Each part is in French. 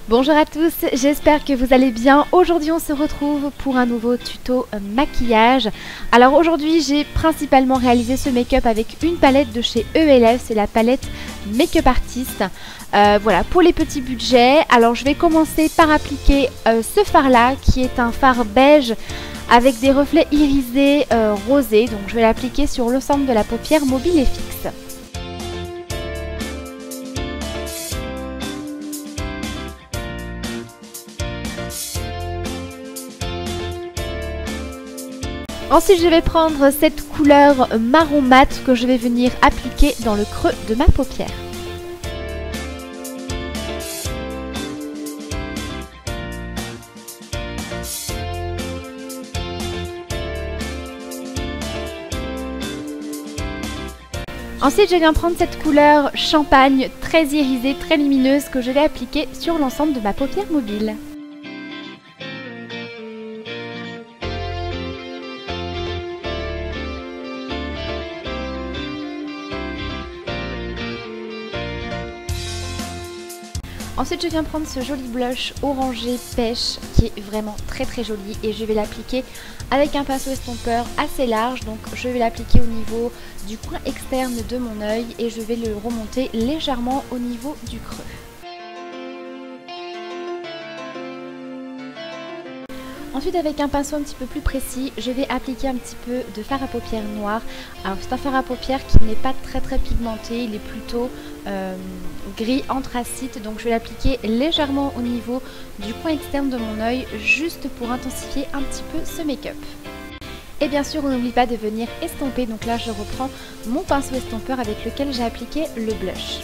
Bonjour à tous, j'espère que vous allez bien. Aujourd'hui on se retrouve pour un nouveau tuto maquillage. Alors aujourd'hui j'ai principalement réalisé ce make-up avec une palette de chez ELF, c'est la palette Make-up Artist. Voilà, pour les petits budgets. Alors je vais commencer par appliquer ce fard là qui est un fard beige avec des reflets irisés rosés. Donc je vais l'appliquer sur l'ensemble de la paupière mobile et fixe. Ensuite, je vais prendre cette couleur marron mat que je vais venir appliquer dans le creux de ma paupière. Ensuite, je viens prendre cette couleur champagne très irisée, très lumineuse que je vais appliquer sur l'ensemble de ma paupière mobile. Ensuite, je viens prendre ce joli blush orangé pêche qui est vraiment très joli et je vais l'appliquer avec un pinceau estompeur assez large. Donc je vais l'appliquer au niveau du coin externe de mon œil et je vais le remonter légèrement au niveau du creux. Ensuite, avec un pinceau un petit peu plus précis, je vais appliquer un petit peu de fard à paupières noir. Alors c'est un fard à paupières qui n'est pas très pigmenté, il est plutôt gris anthracite. Donc je vais l'appliquer légèrement au niveau du coin externe de mon œil, juste pour intensifier un petit peu ce make-up. Et bien sûr, on n'oublie pas de venir estomper. Donc là, je reprends mon pinceau estompeur avec lequel j'ai appliqué le blush.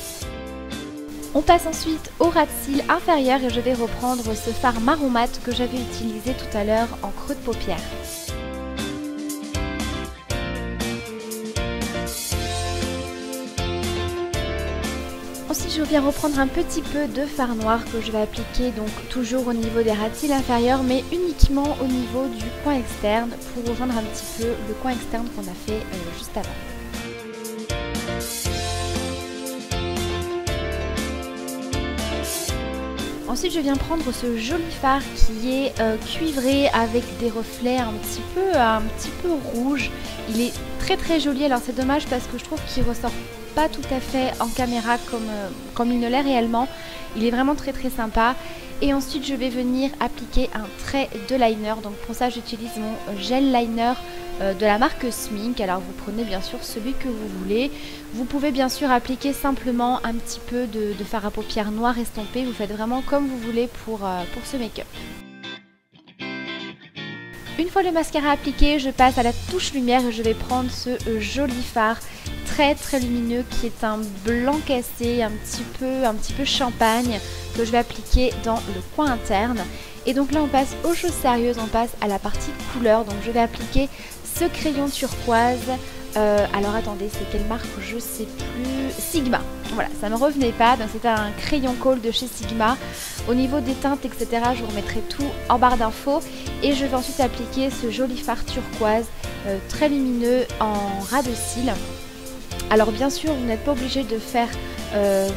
On passe ensuite au ras de cils inférieur et je vais reprendre ce fard marron mat que j'avais utilisé tout à l'heure en creux de paupière. Ensuite, je viens reprendre un petit peu de fard noir que je vais appliquer donc toujours au niveau des ras de cils inférieurs, mais uniquement au niveau du coin externe pour rejoindre un petit peu le coin externe qu'on a fait juste avant. Ensuite, je viens prendre ce joli fard qui est cuivré avec des reflets un petit peu rouge. Il est très joli. Alors c'est dommage parce que je trouve qu'il ressort pas tout à fait en caméra comme il ne l'est réellement. Il est vraiment très sympa. Et ensuite, je vais venir appliquer un trait de liner. Donc pour ça, j'utilise mon gel liner de la marque Smink. Alors vous prenez bien sûr celui que vous voulez. Vous pouvez bien sûr appliquer simplement un petit peu de fard à paupières noir estompé. Vous faites vraiment comme vous voulez pour ce make-up. Une fois le mascara appliqué, je passe à la touche lumière et je vais prendre ce joli fard très lumineux qui est un blanc cassé, un petit peu champagne que je vais appliquer dans le coin interne. Et donc là on passe aux choses sérieuses, on passe à la partie couleur. Donc je vais appliquer ce crayon turquoise. Alors attendez, c'est quelle marque? Je sais plus. Sigma. Voilà, ça ne me revenait pas. Donc c'était un crayon colle de chez Sigma. Au niveau des teintes, etc., je vous remettrai tout en barre d'infos. Et je vais ensuite appliquer ce joli fard turquoise très lumineux en ras de cils. Alors bien sûr, vous n'êtes pas obligé de faire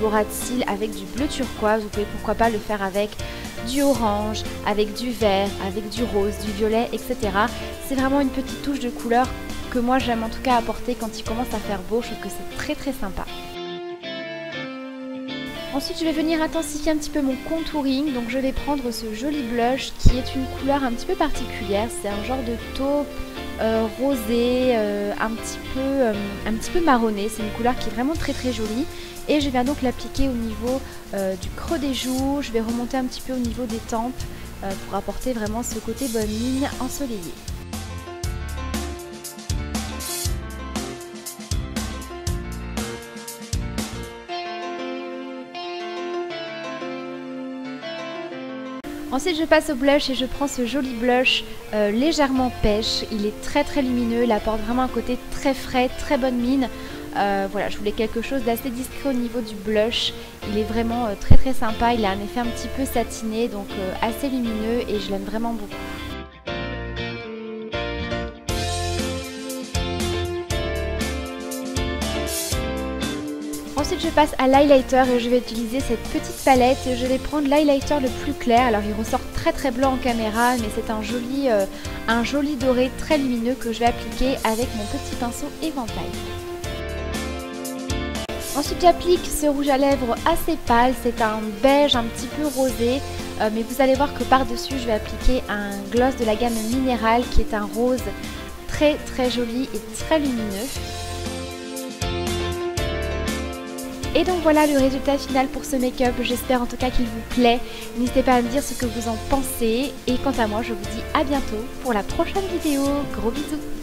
vos ras de cils avec du bleu turquoise. Vous pouvez pourquoi pas le faire avec du orange, avec du vert, avec du rose, du violet, etc. C'est vraiment une petite touche de couleur que moi j'aime en tout cas apporter quand il commence à faire beau. Je trouve que c'est très sympa. Ensuite, je vais venir intensifier un petit peu mon contouring. Donc je vais prendre ce joli blush qui est une couleur un petit peu particulière. C'est un genre de taupe rosé, un petit peu marronné. C'est une couleur qui est vraiment très jolie. Et je viens donc l'appliquer au niveau du creux des joues. Je vais remonter un petit peu au niveau des tempes pour apporter vraiment ce côté bonne mine ensoleillé. Ensuite, je passe au blush et je prends ce joli blush légèrement pêche. Il est très lumineux, il apporte vraiment un côté très frais, très bonne mine. Voilà, je voulais quelque chose d'assez discret au niveau du blush. Il est vraiment très sympa, il a un effet un petit peu satiné, donc assez lumineux et je l'aime vraiment beaucoup. Ensuite je passe à l'highlighter et je vais utiliser cette petite palette et je vais prendre l'highlighter le plus clair. Alors il ressort très blanc en caméra mais c'est un joli doré très lumineux que je vais appliquer avec mon petit pinceau éventail. Ensuite j'applique ce rouge à lèvres assez pâle, c'est un beige un petit peu rosé, mais vous allez voir que par-dessus je vais appliquer un gloss de la gamme Minérale qui est un rose très joli et très lumineux. Et donc voilà le résultat final pour ce make-up, j'espère en tout cas qu'il vous plaît. N'hésitez pas à me dire ce que vous en pensez et quant à moi je vous dis à bientôt pour la prochaine vidéo. Gros bisous.